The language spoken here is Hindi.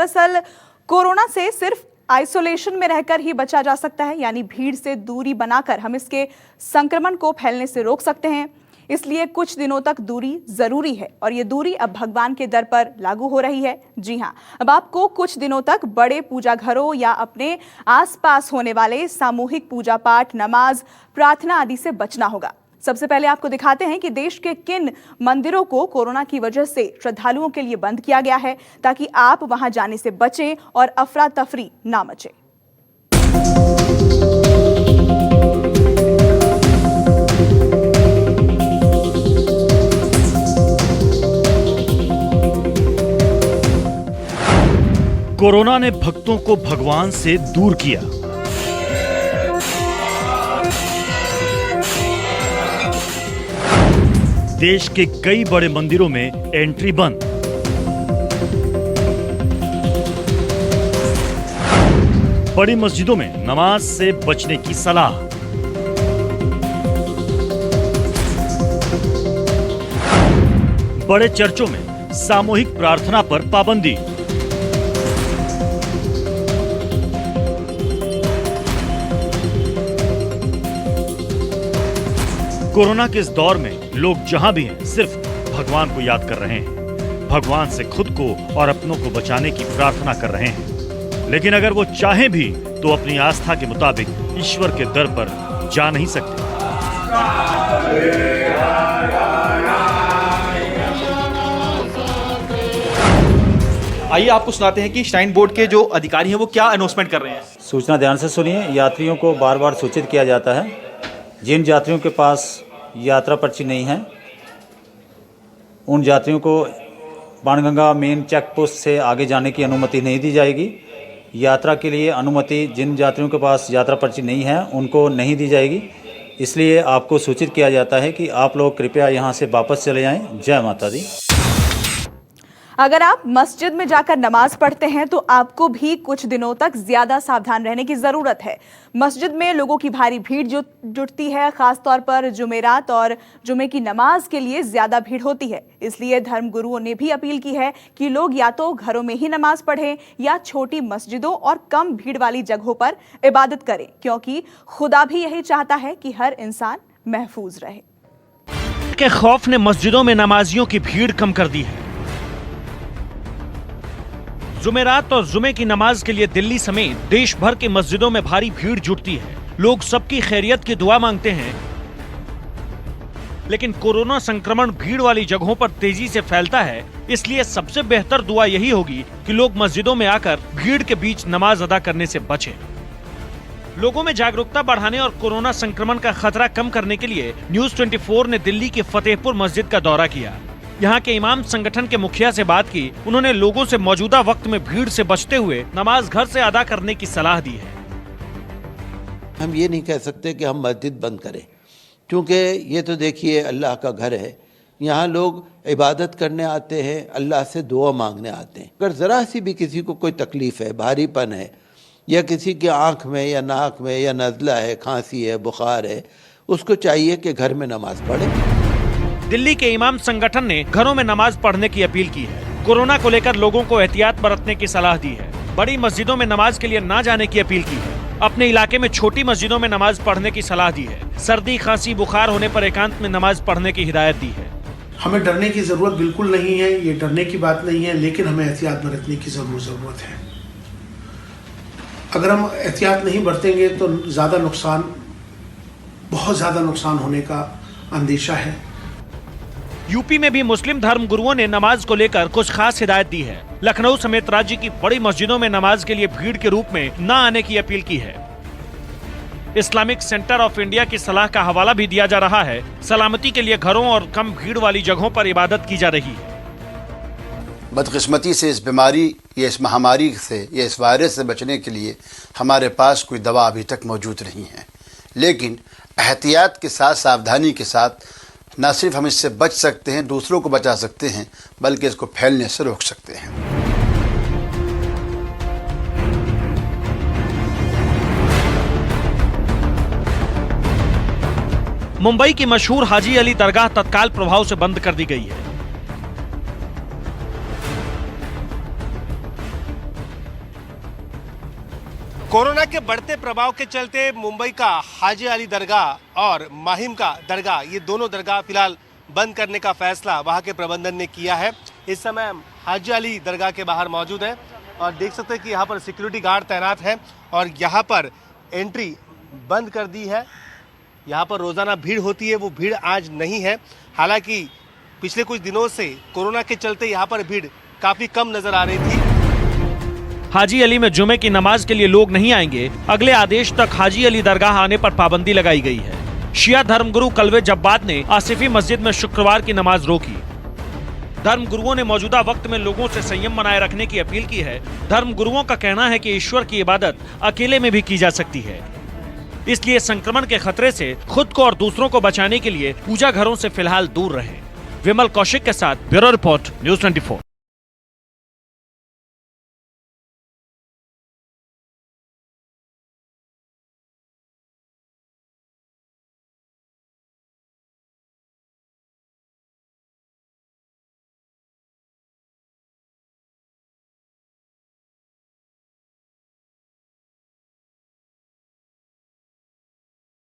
दरअसल कोरोना से सिर्फ आइसोलेशन में रहकर ही बचा जा सकता है, यानी भीड़ से दूरी बनाकर हम इसके संक्रमण को फैलने से रोक सकते हैं। इसलिए कुछ दिनों तक दूरी जरूरी है और ये दूरी अब भगवान के दर पर लागू हो रही है। जी हाँ, अब आपको कुछ दिनों तक बड़े पूजा घरों या अपने आसपास होने वाले सामूहिक पूजा पाठ, नमाज, प्रार्थना आदि से बचना होगा। सबसे पहले आपको दिखाते हैं कि देश के किन मंदिरों को कोरोना की वजह से श्रद्धालुओं के लिए बंद किया गया है, ताकि आप वहां जाने से बचें और अफरा तफरी ना मचे। कोरोना ने भक्तों को भगवान से दूर किया। देश के कई बड़े मंदिरों में एंट्री बंद। बड़ी मस्जिदों में नमाज से बचने की सलाह। बड़े चर्चों में सामूहिक प्रार्थना पर पाबंदी। कोरोना के इस दौर में लोग जहां भी हैं सिर्फ भगवान को याद कर रहे हैं, भगवान से खुद को और अपनों को बचाने की प्रार्थना कर रहे हैं। लेकिन अगर वो चाहें भी तो अपनी आस्था के मुताबिक ईश्वर के दर पर जा नहीं सकते। आइए आपको सुनाते हैं कि श्राइन बोर्ड के जो अधिकारी हैं वो क्या अनाउंसमेंट कर रहे हैं। सूचना ध्यान से सुनिए। यात्रियों को बार बार सूचित किया जाता है, जिन यात्रियों के पास यात्रा पर्ची नहीं है उन यात्रियों को बाणगंगा मेन चेक पोस्ट से आगे जाने की अनुमति नहीं दी जाएगी। यात्रा के लिए अनुमति जिन यात्रियों के पास यात्रा पर्ची नहीं है उनको नहीं दी जाएगी। इसलिए आपको सूचित किया जाता है कि आप लोग कृपया यहाँ से वापस चले जाएं। जय माता दी। अगर आप मस्जिद में जाकर नमाज पढ़ते हैं तो आपको भी कुछ दिनों तक ज्यादा सावधान रहने की जरूरत है। मस्जिद में लोगों की भारी भीड़ जुटती है, खासतौर पर जुमेरात और जुमे की नमाज के लिए ज्यादा भीड़ होती है। इसलिए धर्मगुरुओं ने भी अपील की है कि लोग या तो घरों में ही नमाज पढ़ें या छोटी मस्जिदों और कम भीड़ वाली जगहों पर इबादत करें, क्योंकि खुदा भी यही चाहता है कि हर इंसान महफूज रहे। के खौफ ने मस्जिदों में नमाजियों की भीड़ कम कर दी है। जुमेरात और जुमे की नमाज के लिए दिल्ली समेत देश भर की मस्जिदों में भारी भीड़ जुटती है। लोग सबकी खैरियत की दुआ मांगते हैं, लेकिन कोरोना संक्रमण भीड़ वाली जगहों पर तेजी से फैलता है। इसलिए सबसे बेहतर दुआ यही होगी कि लोग मस्जिदों में आकर भीड़ के बीच नमाज अदा करने से बचें। लोगों में जागरूकता बढ़ाने और कोरोना संक्रमण का खतरा कम करने के लिए न्यूज़ 24 ने दिल्ली की फतेहपुर मस्जिद का दौरा किया। यहाँ के इमाम संगठन के मुखिया से बात की। उन्होंने लोगों से मौजूदा वक्त में भीड़ से बचते हुए नमाज घर से अदा करने की सलाह दी है। हम ये नहीं कह सकते कि हम मस्जिद बंद करें, क्योंकि ये तो देखिए अल्लाह का घर है। यहाँ लोग इबादत करने आते हैं, अल्लाह से दुआ मांगने आते हैं। अगर ज़रा सी भी किसी को कोई तकलीफ़ है, भारीपन है, या किसी की आँख में या नाक में या नज़ला है, खांसी है, बुखार है, उसको चाहिए कि घर में नमाज पढ़े। दिल्ली के इमाम संगठन ने घरों में नमाज पढ़ने की अपील की है। कोरोना को लेकर लोगों को एहतियात बरतने की सलाह दी है। बड़ी मस्जिदों में नमाज के लिए ना जाने की अपील की है। अपने इलाके में छोटी मस्जिदों में नमाज पढ़ने की सलाह दी है। सर्दी, खांसी, बुखार होने पर एकांत में नमाज पढ़ने की हिदायत दी है। हमें डरने की जरूरत बिल्कुल नहीं है, ये डरने की बात नहीं है, लेकिन हमें एहतियात बरतने की जरूरत है। अगर हम एहतियात नहीं बरतेंगे तो बहुत ज्यादा नुकसान होने का अंदेशा है। यूपी में भी मुस्लिम धर्म गुरुओं ने नमाज को लेकर कुछ खास हिदायत दी है। लखनऊ समेत राज्य की बड़ी मस्जिदों में नमाज के लिए भीड़ के रूप में न आने की अपील की है। इस्लामिक सेंटर ऑफ इंडिया की सलाह का हवाला भी दिया जा रहा है। सलामती के लिए घरों और कम भीड़ वाली जगहों पर इबादत की जा रही है। बदकिस्मती से इस बीमारी या इस महामारी से या इस वायरस से बचने के लिए हमारे पास कोई दवा अभी तक मौजूद नहीं है, लेकिन एहतियात के साथ, सावधानी के साथ न सिर्फ हम इससे बच सकते हैं, दूसरों को बचा सकते हैं, बल्कि इसको फैलने से रोक सकते हैं। मुंबई की मशहूर हाजी अली दरगाह तत्काल प्रभाव से बंद कर दी गई है। कोरोना के बढ़ते प्रभाव के चलते मुंबई का हाजी अली दरगाह और माहिम का दरगाह, ये दोनों दरगाह फिलहाल बंद करने का फैसला वहां के प्रबंधन ने किया है। इस समय हम हाजी अली दरगाह के बाहर मौजूद हैं और देख सकते हैं कि यहाँ पर सिक्योरिटी गार्ड तैनात है और यहाँ पर एंट्री बंद कर दी है। यहाँ पर रोजाना भीड़ होती है, वो भीड़ आज नहीं है। हालांकि पिछले कुछ दिनों से कोरोना के चलते यहाँ पर भीड़ काफी कम नजर आ रही थी। हाजी अली में जुमे की नमाज के लिए लोग नहीं आएंगे। अगले आदेश तक हाजी अली दरगाह आने पर पाबंदी लगाई गई है। शिया धर्मगुरु कलवे जब्बाद ने आसिफी मस्जिद में शुक्रवार की नमाज रोकी। धर्मगुरुओं ने मौजूदा वक्त में लोगों से संयम बनाए रखने की अपील की है। धर्मगुरुओं का कहना है कि ईश्वर की इबादत अकेले में भी की जा सकती है, इसलिए संक्रमण के खतरे से खुद को और दूसरों को बचाने के लिए पूजा घरों से फिलहाल दूर रहें। विमल कौशिक के साथ ब्यूरो रिपोर्ट, न्यूज़ 24।